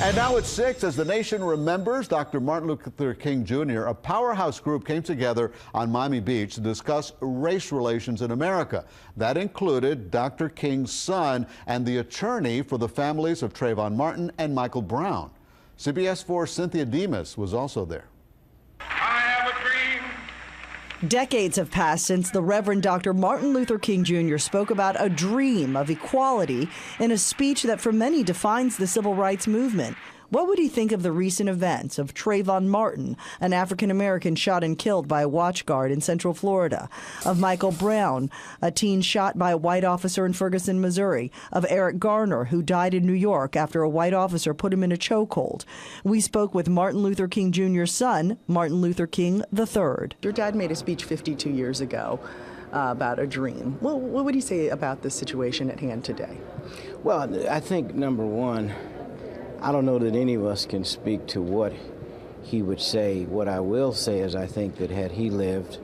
And now it's 6 as the nation remembers Dr. Martin Luther King Jr. A powerhouse group came together on Miami Beach to discuss race relations in America. That included Dr. King's son and the attorney for the families of Trayvon Martin and Michael Brown. CBS 4's Cynthia Demas was also there. Decades have passed since the Reverend Dr. Martin Luther King Jr. spoke about a dream of equality in a speech that for many defines the civil rights movement. What would he think of the recent events of Trayvon Martin, an African-American shot and killed by a watch guard in Central Florida, of Michael Brown, a teen shot by a white officer in Ferguson, Missouri, of Eric Garner, who died in New York after a white officer put him in a chokehold? We spoke with Martin Luther King Jr.'s son, Martin Luther King III. Your dad made a speech 52 years ago about a dream. Well, what would he say about the situation at hand today? Well, I think, number one, I don't know that any of us can speak to what he would say. What I will say is I think that had he lived,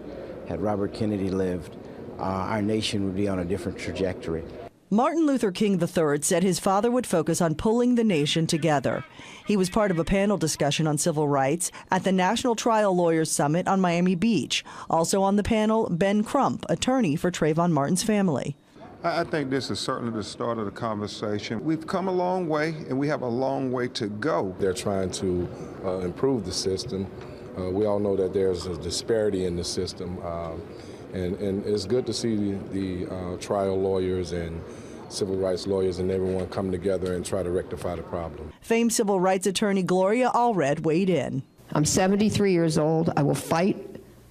had Robert Kennedy lived, our nation would be on a different trajectory. Martin Luther King III said his father would focus on pulling the nation together. He was part of a panel discussion on civil rights at the National Trial Lawyers Summit on Miami Beach. Also on the panel, Ben Crump, attorney for Trayvon Martin's family. I think this is certainly the start of the conversation. We've come a long way, and we have a long way to go. They're trying to improve the system. We all know that there's a disparity in the system, and it's good to see the trial lawyers and civil rights lawyers and everyone come together and try to rectify the problem. Famed civil rights attorney Gloria Allred weighed in. I'm 73 years old. I will fight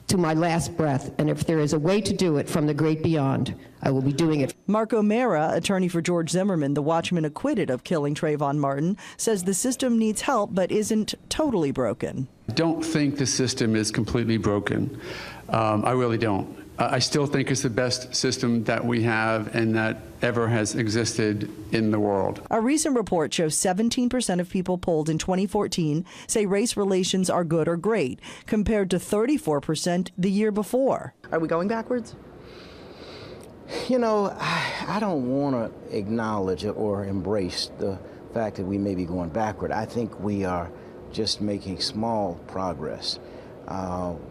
to my last breath, and if there is a way to do it from the great beyond, I will be doing it. Mark O'Mara, attorney for George Zimmerman, the watchman acquitted of killing Trayvon Martin, says the system needs help but isn't totally broken. I don't think the system is completely broken. I really don't. I still think it's the best system that we have and that ever has existed in the world. A recent report shows 17% of people polled in 2014 say race relations are good or great, compared to 34% the year before. Are we going backwards? You know, I don't want to acknowledge or embrace the fact that we may be going backward. I think we are just making small progress.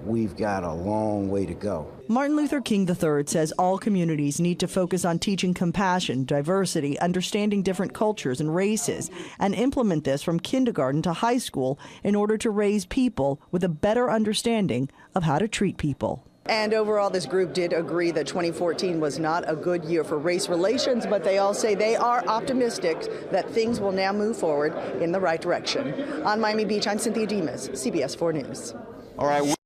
We've got a long way to go. Martin Luther King III says all communities need to focus on teaching compassion, diversity, understanding different cultures and races, and implement this from kindergarten to high school in order to raise people with a better understanding of how to treat people. And overall, this group did agree that 2014 was not a good year for race relations, but they all say they are optimistic that things will now move forward in the right direction. On Miami Beach, I'm Cynthia Demas, CBS 4 News. All right.